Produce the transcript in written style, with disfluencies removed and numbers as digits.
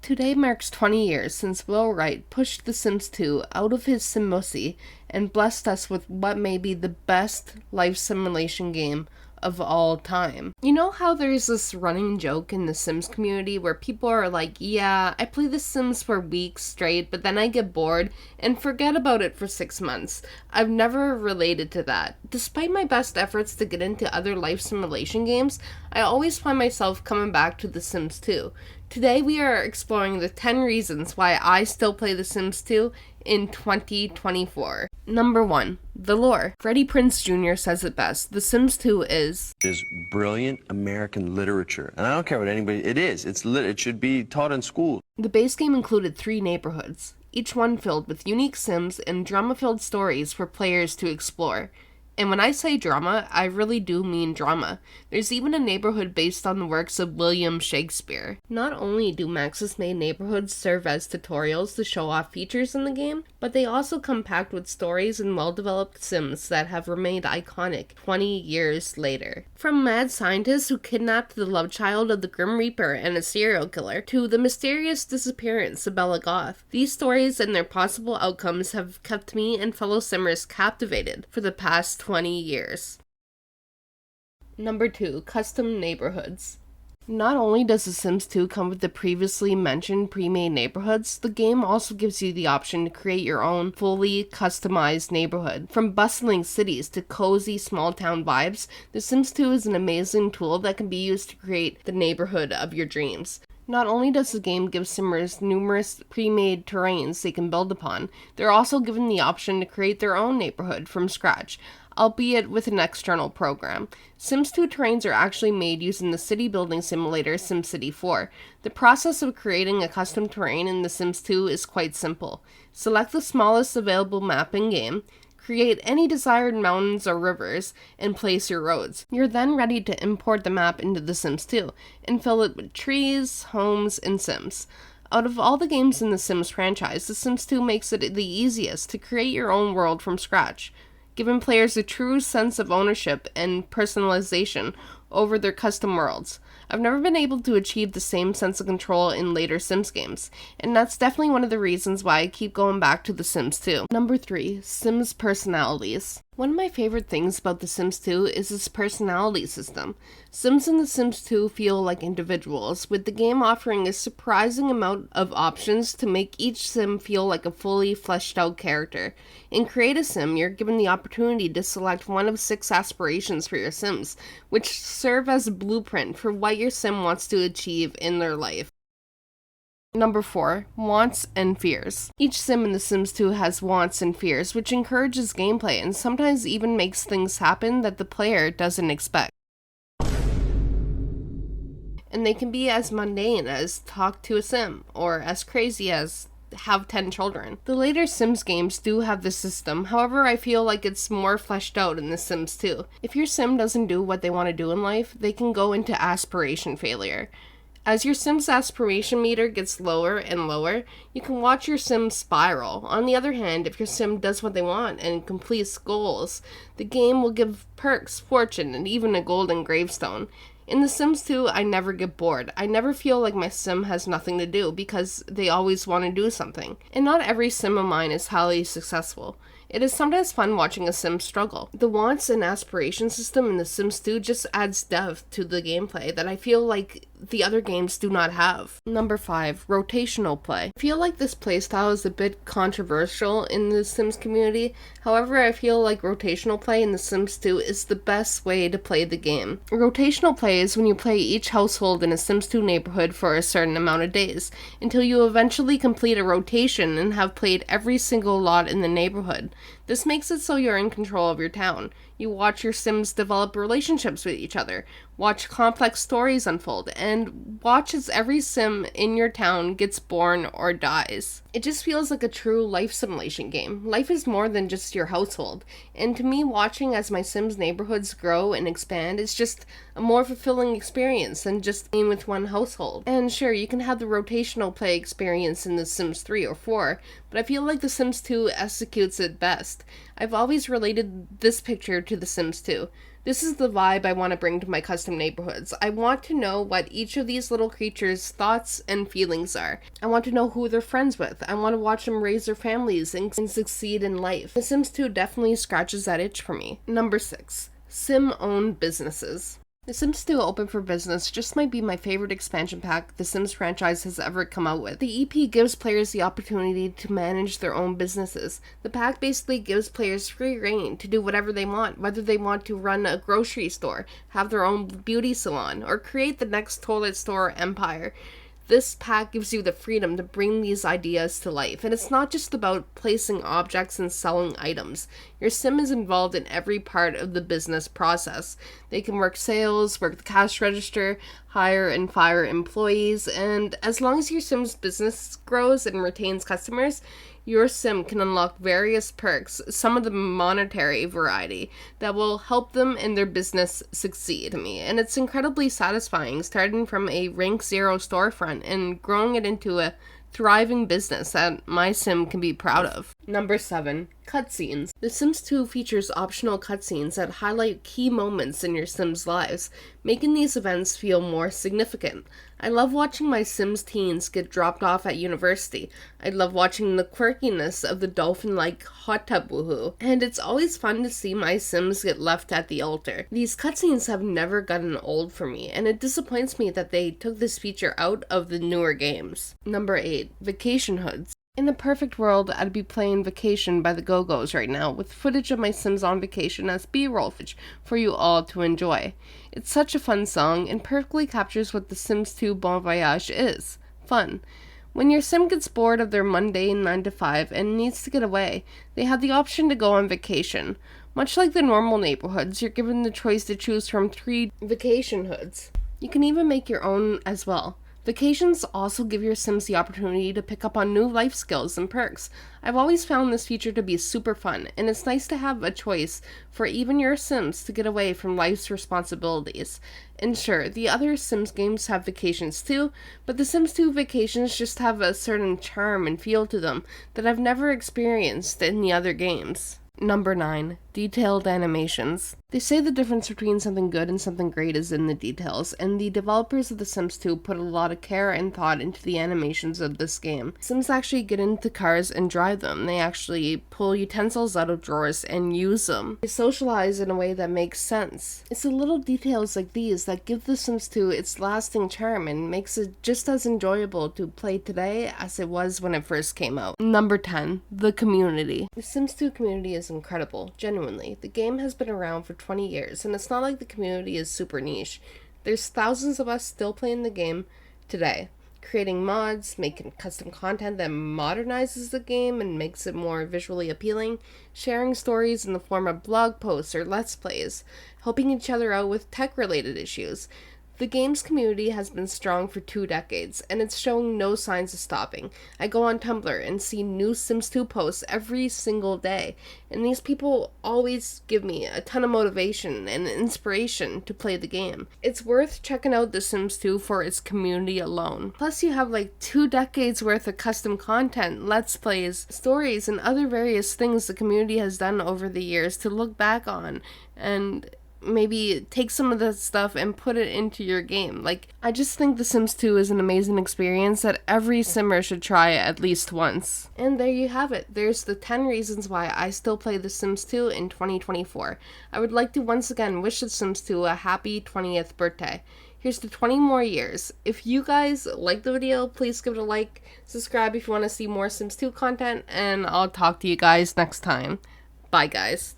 Today marks 20 years since Will Wright pushed The Sims 2 out of his SimMussy and blessed us with what may be the best life simulation game of all time. You know how there's this running joke in the Sims community where people are like, yeah, I play The Sims for weeks straight, but then I get bored and forget about it for 6 months. I've never related to that. Despite my best efforts to get into other life simulation games, I always find myself coming back to The Sims 2. Today we are exploring the 10 reasons why I still play The Sims 2 in 2024. Number 1. The lore. Freddie Prinze Jr. says it best. The Sims 2 is brilliant American literature. And I don't care what anybody... It should be taught in school. The base game included 3 neighborhoods, each one filled with unique Sims and drama-filled stories for players to explore. And when I say drama, I really do mean drama. There's even a neighborhood based on the works of William Shakespeare. Not only do Maxis-made neighborhoods serve as tutorials to show off features in the game, but they also come packed with stories and well-developed Sims that have remained iconic 20 years later. From mad scientists who kidnapped the love child of the Grim Reaper and a serial killer, to the mysterious disappearance of Bella Goth, these stories and their possible outcomes have kept me and fellow Simmers captivated for the past 20 years. Number 2. Custom neighborhoods. Not only does The Sims 2 come with the previously mentioned pre-made neighborhoods, the game also gives you the option to create your own fully customized neighborhood. From bustling cities to cozy small-town vibes, The Sims 2 is an amazing tool that can be used to create the neighborhood of your dreams. Not only does the game give Simmers numerous pre-made terrains they can build upon, they're also given the option to create their own neighborhood from scratch, albeit with an external program. Sims 2 terrains are actually made using the city building simulator SimCity 4. The process of creating a custom terrain in The Sims 2 is quite simple. Select the smallest available map in-game, create any desired mountains or rivers, and place your roads. You're then ready to import the map into The Sims 2 and fill it with trees, homes, and Sims. Out of all the games in the Sims franchise, The Sims 2 makes it the easiest to create your own world from scratch, giving players a true sense of ownership and personalization over their custom worlds. I've never been able to achieve the same sense of control in later Sims games, and that's definitely one of the reasons why I keep going back to The Sims 2. Number 3. Sims personalities. One of my favorite things about The Sims 2 is its personality system. Sims in The Sims 2 feel like individuals, with the game offering a surprising amount of options to make each Sim feel like a fully fleshed out character. In Create a Sim, you're given the opportunity to select one of 6 aspirations for your Sims, which serve as a blueprint for what your Sim wants to achieve in their life. Number 4. Wants and fears. Each Sim in The Sims 2 has wants and fears, which encourages gameplay and sometimes even makes things happen that the player doesn't expect. And they can be as mundane as talk to a Sim, or as crazy as have 10 children. The later Sims games do have this system, however I feel like it's more fleshed out in The Sims 2. If your Sim doesn't do what they want to do in life, they can go into aspiration failure. As your Sim's aspiration meter gets lower and lower, you can watch your Sim spiral. On the other hand, if your Sim does what they want and completes goals, the game will give perks, fortune, and even a golden gravestone. In The Sims 2, I never get bored. I never feel like my Sim has nothing to do because they always want to do something. And not every Sim of mine is highly successful. It is sometimes fun watching a Sim struggle. The wants and aspiration system in The Sims 2 just adds depth to the gameplay that I feel like the other games do not have. Number 5. Rotational play. I feel like this playstyle is a bit controversial in the Sims community. However, I feel like rotational play in The Sims 2 is the best way to play the game. Rotational play is when you play each household in a Sims 2 neighborhood for a certain amount of days, until you eventually complete a rotation and have played every single lot in the neighborhood. This makes it so you're in control of your town. You watch your Sims develop relationships with each other, watch complex stories unfold, and watch as every Sim in your town gets born or dies. It just feels like a true life simulation game. Life is more than just your household, and to me, watching as my Sims neighborhoods grow and expand is just a more fulfilling experience than just being with one household. And sure, you can have the rotational play experience in The Sims 3 or 4, but I feel like The Sims 2 executes it best. I've always related this picture to The Sims 2. This is the vibe I want to bring to my custom neighborhoods. I want to know what each of these little creatures' thoughts and feelings are. I want to know who they're friends with. I want to watch them raise their families and succeed in life. The Sims 2 definitely scratches that itch for me. Number 6. Sim-owned businesses. The Sims 2 Open for Business just might be my favorite expansion pack the Sims franchise has ever come out with. The EP gives players the opportunity to manage their own businesses. The pack basically gives players free reign to do whatever they want, whether they want to run a grocery store, have their own beauty salon, or create the next toilet store empire. This pack gives you the freedom to bring these ideas to life, and it's not just about placing objects and selling items. Your sim is involved in every part of the business process. They can work sales, work the cash register, hire and fire employees, and as long as your sim's business grows and retains customers, your sim can unlock various perks, some of the monetary variety, that will help them in their business succeed. And it's incredibly satisfying, starting from a rank 0 storefront and growing it into a thriving business that my sim can be proud of. Number 7. Cutscenes. The Sims 2 features optional cutscenes that highlight key moments in your Sims' lives, making these events feel more significant. I love watching my Sims teens get dropped off at university. I love watching the quirkiness of the dolphin-like hot tub woohoo, and it's always fun to see my Sims get left at the altar. These cutscenes have never gotten old for me, and it disappoints me that they took this feature out of the newer games. Number 8. Vacation hoods. In the perfect world, I'd be playing Vacation by the Go-Go's right now, with footage of my Sims on vacation as B-roll footage for you all to enjoy. It's such a fun song, and perfectly captures what the Sims 2 Bon Voyage is. Fun. When your sim gets bored of their mundane 9 to 5 and needs to get away, they have the option to go on vacation. Much like the normal neighborhoods, you're given the choice to choose from 3 vacation hoods. You can even make your own as well. Vacations also give your Sims the opportunity to pick up on new life skills and perks. I've always found this feature to be super fun, and it's nice to have a choice for even your Sims to get away from life's responsibilities. And sure, the other Sims games have vacations too, but the Sims 2 vacations just have a certain charm and feel to them that I've never experienced in the other games. Number 9. Detailed animations. They say the difference between something good and something great is in the details, and the developers of The Sims 2 put a lot of care and thought into the animations of this game. Sims actually get into cars and drive them. They actually pull utensils out of drawers and use them. They socialize in a way that makes sense. It's the little details like these that give The Sims 2 its lasting charm and makes it just as enjoyable to play today as it was when it first came out. Number 10. The community. The Sims 2 community is incredible, genuinely. The game has been around for 20 years, and it's not like the community is super niche. There's thousands of us still playing the game today, creating mods, making custom content that modernizes the game and makes it more visually appealing, sharing stories in the form of blog posts or let's plays, helping each other out with tech-related issues. The game's community has been strong for 2 decades, and it's showing no signs of stopping. I go on Tumblr and see new Sims 2 posts every single day, and these people always give me a ton of motivation and inspiration to play the game. It's worth checking out The Sims 2 for its community alone. Plus, you have like 2 decades worth of custom content, let's plays, stories, and other various things the community has done over the years to look back on, and maybe take some of that stuff and put it into your game. I just think The Sims 2 is an amazing experience that every simmer should try at least once. And there you have it. There's the 10 reasons why I still play The Sims 2 in 2024. I would like to once again wish The Sims 2 a happy 20th birthday. Here's to 20 more years. If you guys like the video, please give it a like, subscribe if you want to see more Sims 2 content, and I'll talk to you guys next time. Bye, guys.